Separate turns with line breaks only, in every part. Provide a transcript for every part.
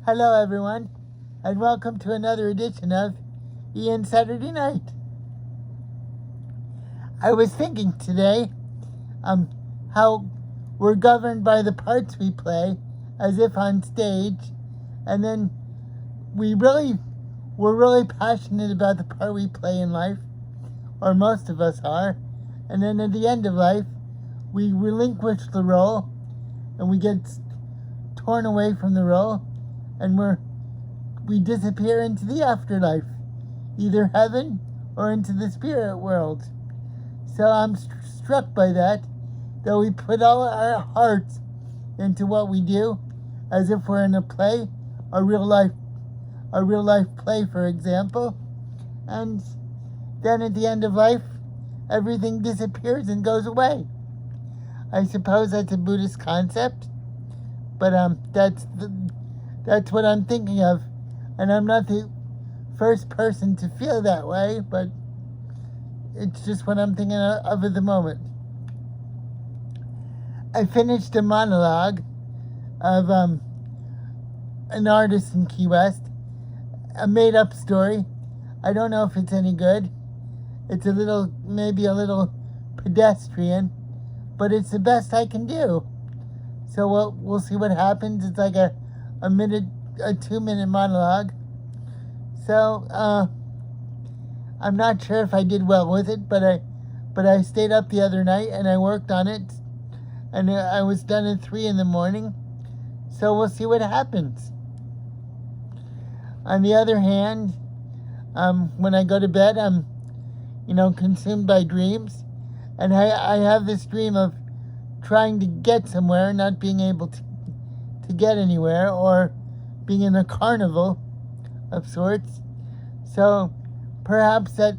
Hello, everyone, and welcome to another edition of Ian Saturday Night. I was thinking today how we're governed by the parts we play as if on stage, and then we're really passionate about the part we play in life, or most of us are, and then at the end of life, we relinquish the role, and we get torn away from the role, and we disappear into the afterlife, either heaven or into the spirit world. So I'm struck by that we put all our hearts into what we do, as if we're in a play, a real life play, for example, and then at the end of life, everything disappears and goes away. I suppose that's a Buddhist concept, but that's what I'm thinking of, and I'm not the first person to feel that way, but it's just what I'm thinking of at the moment. I finished a monologue of an artist in Key West, a made-up story. I don't know if it's any good. It's maybe a little pedestrian, but it's the best I can do. So we'll see what happens. It's like a 2-minute monologue. So I'm not sure if I did well with it, but I stayed up the other night and I worked on it, and I was done at 3 a.m. So we'll see what happens. On the other hand, when I go to bed, I'm consumed by dreams, and I have this dream of trying to get somewhere, not being able to get anywhere, or being in a carnival of sorts. So perhaps that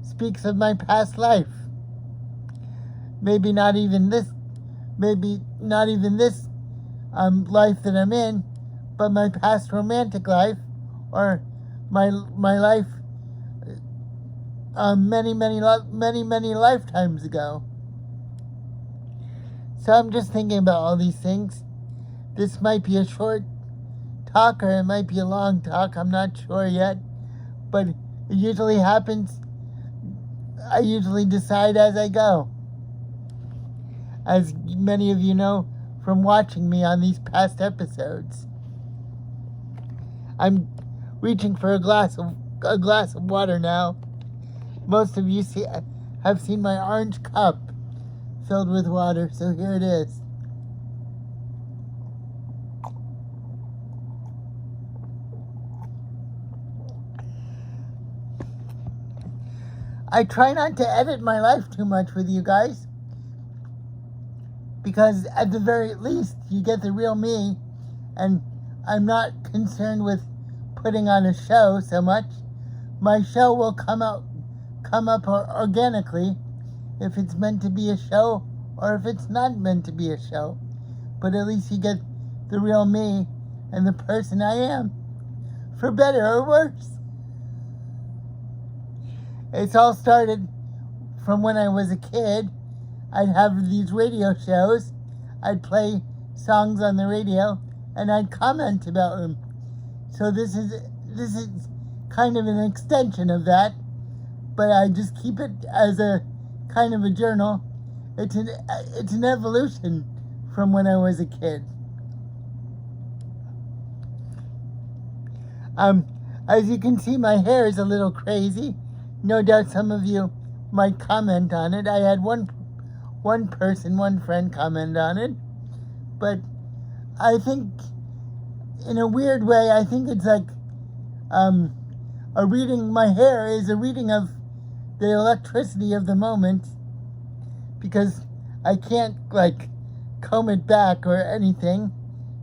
speaks of my past life. Maybe not even this life that I'm in, but my past romantic life, or my life many lifetimes ago. So I'm just thinking about all these things. This might be a short talk, or it might be a long talk. I'm not sure yet, but it usually happens. I usually decide as I go, as many of you know from watching me on these past episodes. I'm reaching for a glass of water now. Most of you have seen my orange cup filled with water, so here it is. I try not to edit my life too much with you guys, because at the very least, you get the real me, and I'm not concerned with putting on a show so much. My show will come up organically, if it's meant to be a show, or if it's not meant to be a show. But at least you get the real me and the person I am, for better or worse. It's all started from when I was a kid. I'd have these radio shows. I'd play songs on the radio, and I'd comment about them. So this is kind of an extension of that, but I just keep it as a kind of a journal. It's an evolution from when I was a kid. As you can see, my hair is a little crazy. No doubt some of you might comment on it. I had one friend comment on it, but I think, in a weird way, I think it's like a reading. My hair is a reading of the electricity of the moment, because I can't comb it back or anything,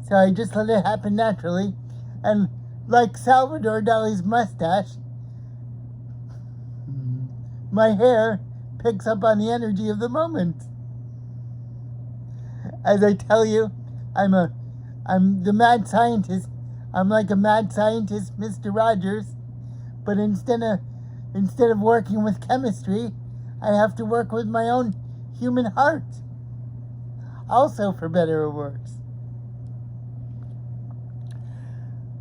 so I just let it happen naturally. And like Salvador Dali's mustache, my hair picks up on the energy of the moment. As I tell you, I'm the mad scientist. I'm like a mad scientist, Mr. Rogers, but instead of working with chemistry, I have to work with my own human heart. Also, for better or worse.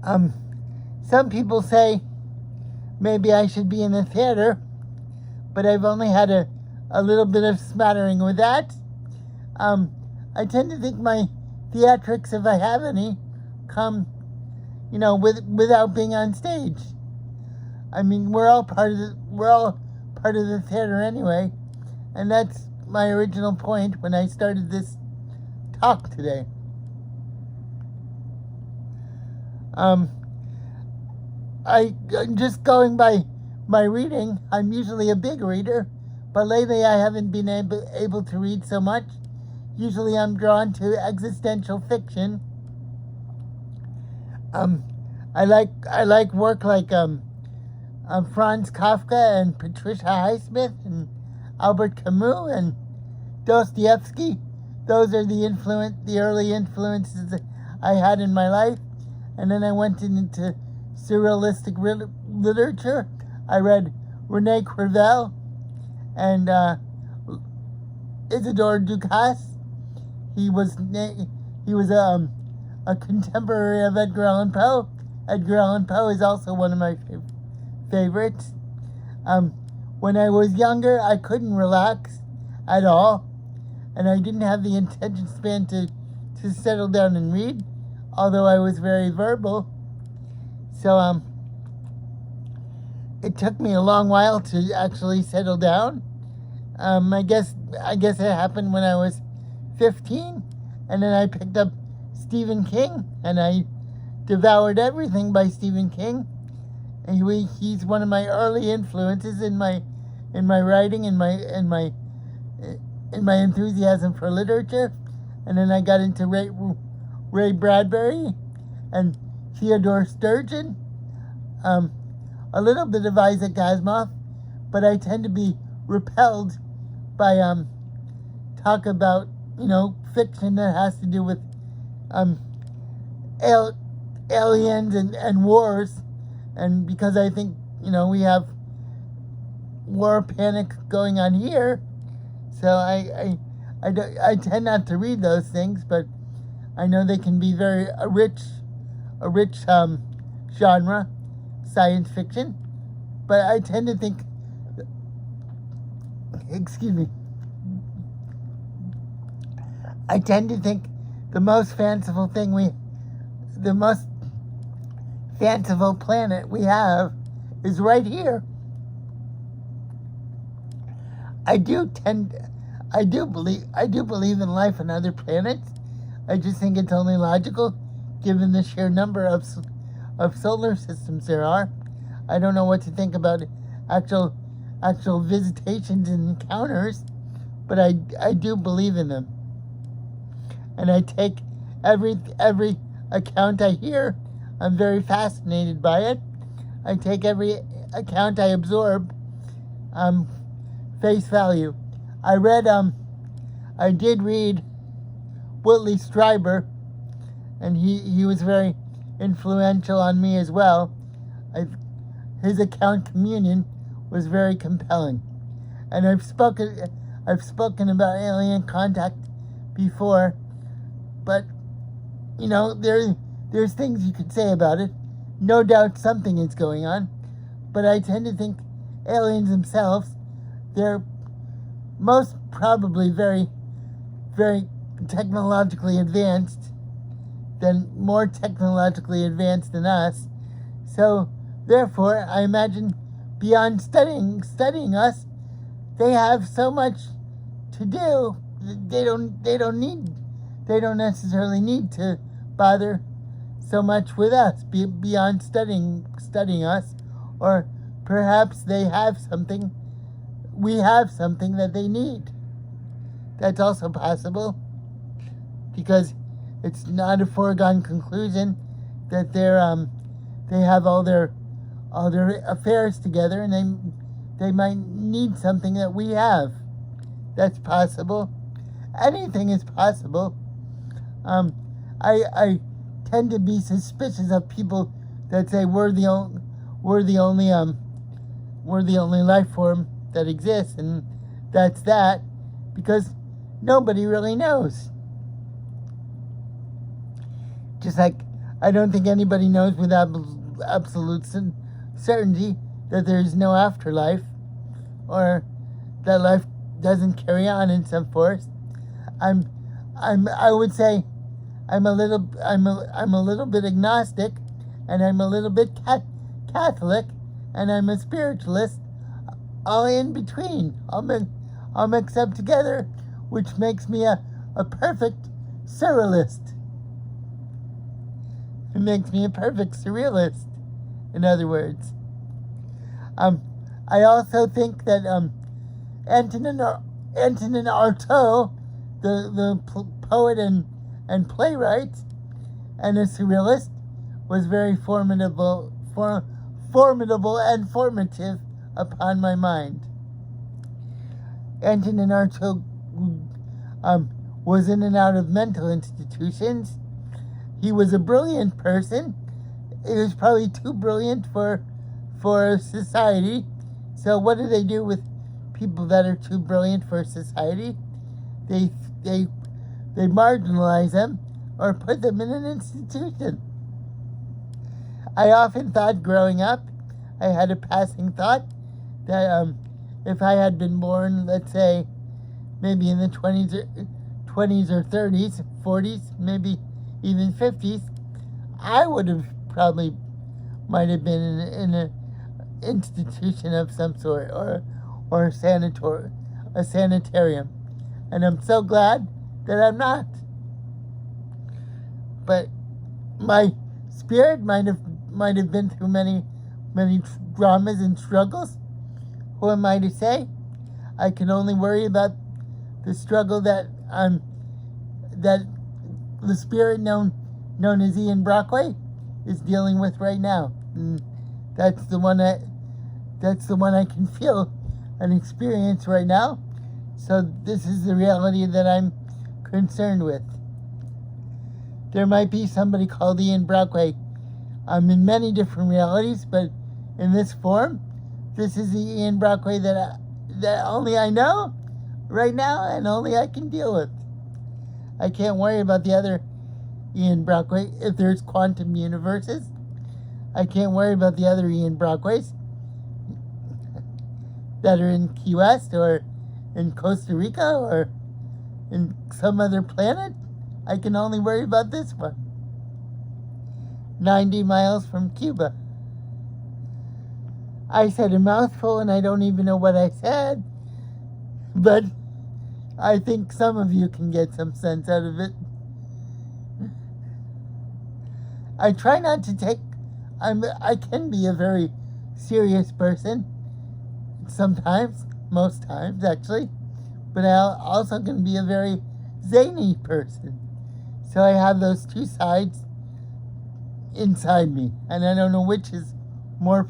Um, some people say maybe I should be in the theater, but I've only had a little bit of smattering with that. I tend to think my theatrics, if I have any, come, without being on stage. I mean, we're all part of the theater anyway, and that's my original point when I started this talk today. Just going by my reading, I'm usually a big reader, but lately I haven't been able to read so much. Usually I'm drawn to existential fiction. I like work like Franz Kafka and Patricia Highsmith and Albert Camus and Dostoevsky. Those are the early influences that I had in my life. And then I went into surrealistic literature. I read Rene Crevel and Isidore Ducasse. He was a contemporary of Edgar Allan Poe. Edgar Allan Poe is also one of my favorites. When I was younger, I couldn't relax at all, and I didn't have the attention span to settle down and read, although I was very verbal. So it took me a long while to actually settle down. I guess it happened when I was 15, and then I picked up Stephen King, and I devoured everything by Stephen King. And he's one of my early influences in my writing and my enthusiasm for literature. And then I got into Ray Bradbury and Theodore Sturgeon, a little bit of Isaac Asimov, but I tend to be repelled by talk about fiction that has to do with aliens and wars, and because I think we have war panic going on here, so I tend not to read those things, but I know they can be a rich genre, science fiction, but I tend to think, I tend to think the most fanciful planet we have is right here. I do believe in life on other planets. I just think it's only logical, given the sheer number of solar systems there are. I don't know what to think about actual visitations and encounters, but I do believe in them. And I take every account I hear, I'm very fascinated by it. I take every account I absorb, face value. I did read Whitley Strieber, and he was very influential on me as well. His account, Communion, was very compelling. And I've spoken about alien contact before, but there's things you could say about it. No doubt something is going on, but I tend to think aliens themselves, they're most probably very, very technologically advanced, more technologically advanced than us. So therefore, I imagine beyond studying us, they have so much to do. They don't necessarily need to bother so much with us beyond studying us, or perhaps we have something that they need. That's also possible, because it's not a foregone conclusion that they have all their affairs together, and they might need something that we have. That's possible. Anything is possible. I tend to be suspicious of people that say we're the only life form that exists, and that's that, because nobody really knows. Just like I don't think anybody knows with absolute certainty that there's no afterlife, or that life doesn't carry on in some force. I would say I'm a little bit agnostic, and I'm a little bit Catholic, and I'm a spiritualist, all in between. I'll mix up together, which makes me a perfect surrealist. It makes me a perfect surrealist, in other words. I also think that Antonin Artaud, the poet and playwright and a surrealist, was very formidable and formative upon my mind. Antonin Artaud was in and out of mental institutions. He was a brilliant person. He was probably too brilliant for society. So what do they do with people that are too brilliant for society? They marginalize them or put them in an institution. I often thought growing up, I had a passing thought that if I had been born, let's say, maybe in the 20s or 30s, 40s, maybe even 50s, I would have probably might have been in an institution of some sort, or a sanitarium. And I'm so glad that I'm not. But my spirit might have been through many dramas and struggles. Who am I to say? I can only worry about the struggle that the spirit known as Ian Brockway is dealing with right now. And that's the one I can feel and experience right now. So this is the reality that I'm concerned with. There might be somebody called Ian Brockway. I'm in many different realities, but in this form, this is the Ian Brockway that only I know right now and only I can deal with. I can't worry about the other Ian Brockway. If there's quantum universes, I can't worry about the other Ian Brockways that are in Key West or in Costa Rica or in some other planet. I can only worry about this one. 90 miles from Cuba. I said a mouthful and I don't even know what I said, but I think some of you can get some sense out of it. I try not to take, I can be a very serious person sometimes, most times actually, but I also can be a very zany person. So I have those two sides inside me, and I don't know which is more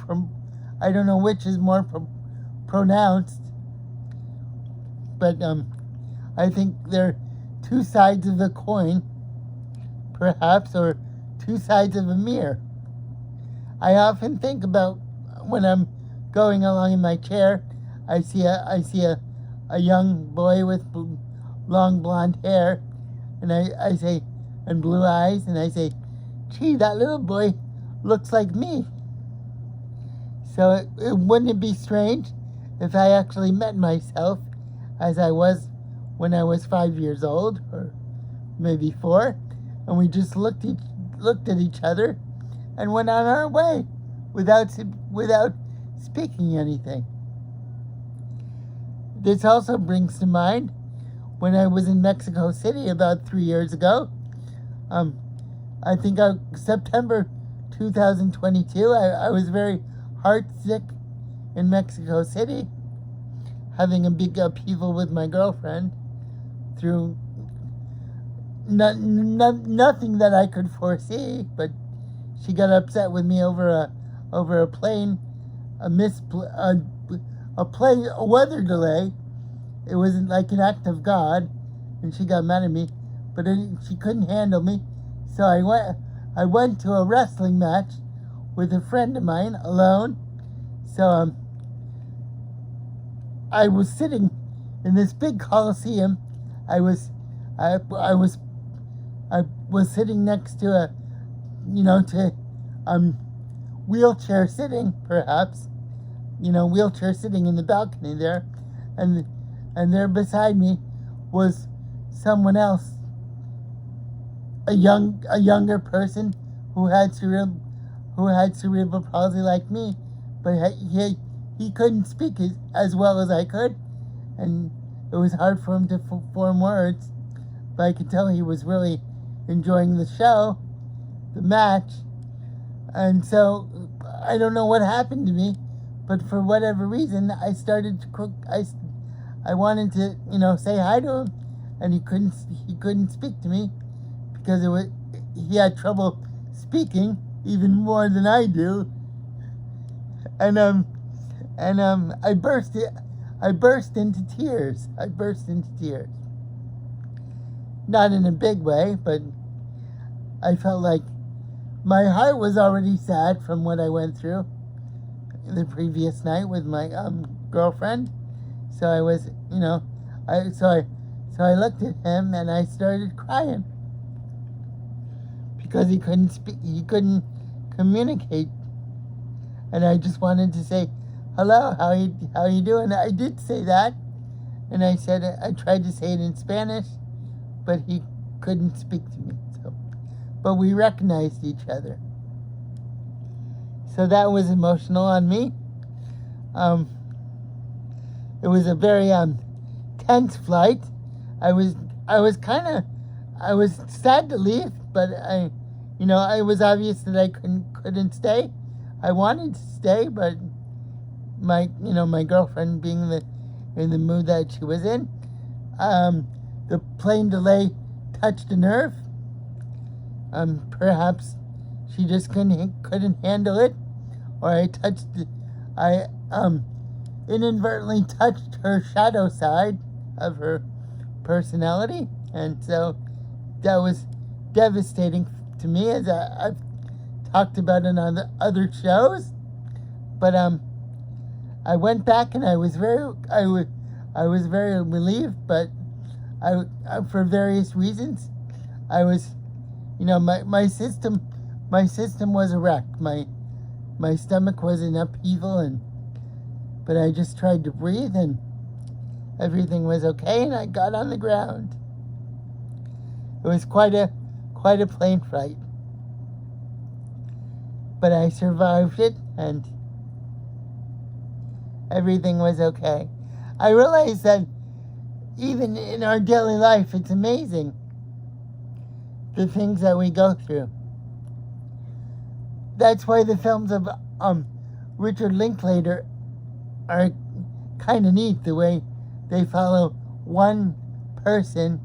pronounced, but I think they're two sides of the coin, perhaps, or two sides of a mirror. I often think about when I'm going along in my chair, I see a young boy with long blonde hair, and I say, and blue eyes, and I say, gee, that little boy looks like me. So wouldn't it be strange if I actually met myself as I was when I was 5 years old, or maybe 4, and we just looked at each other and went on our way without speaking anything. This also brings to mind when I was in Mexico City about 3 years ago. I think September 2022, I was very heartsick in Mexico City, having a big upheaval with my girlfriend through nothing that I could foresee, but she got upset with me over a plane, a weather delay. It wasn't like an act of God, and she got mad at me, but she couldn't handle me, so I went to a wrestling match with a friend of mine alone. So I was sitting in this big coliseum. I was sitting next to to wheelchair sitting, perhaps, wheelchair sitting in the balcony there, and there beside me was someone else, a younger person who had cerebral palsy like me, but he couldn't speak as well as I could, and it was hard for him to form words, but I could tell he was really enjoying the show, the match. And so I don't know what happened to me, but for whatever reason I started to cook. I wanted to say hi to him, and he couldn't speak to me because he had trouble speaking even more than I do. And I burst into tears. Not in a big way, but I felt like my heart was already sad from what I went through the previous night with my girlfriend. So I was, so I looked at him and I started crying because he couldn't speak, he couldn't communicate, and I just wanted to say, "Hello, how you doing?" I did say that, and I tried to say it in Spanish, but he couldn't speak to me. But we recognized each other. So that was emotional on me. It was a very tense flight. I was sad to leave, but it was obvious that I couldn't stay. I wanted to stay, but my girlfriend being in the mood that she was in, the plane delay touched a nerve. Perhaps she just couldn't handle it, or I inadvertently touched her shadow side of her personality, and so that was devastating to me, as I've talked about in other shows. But I went back and I was very relieved, but I for various reasons I was. My system was a wreck. My stomach was in upheaval, but I just tried to breathe, and everything was okay, and I got on the ground. It was quite a plane flight, but I survived it, and everything was okay. I realized that even in our daily life, it's amazing the things that we go through. That's why the films of Richard Linklater are kind of neat, the way they follow one person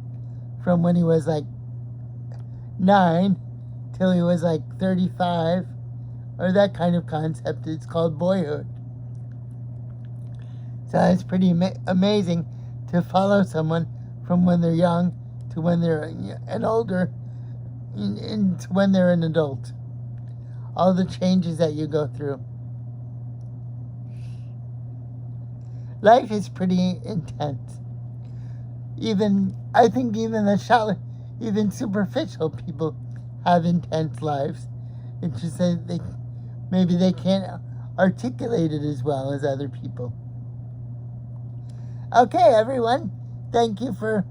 from when he was like 9 till he was like 35, or that kind of concept. It's called Boyhood. So it's pretty amazing to follow someone from when they're young to when they're and older, into when they're an adult. All the changes that you go through. Life is pretty intense. I think even superficial people have intense lives. It's just that maybe they can't articulate it as well as other people. Okay, everyone. Thank you for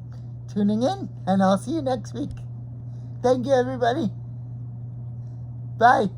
tuning in, and I'll see you next week. Thank you, everybody. Bye.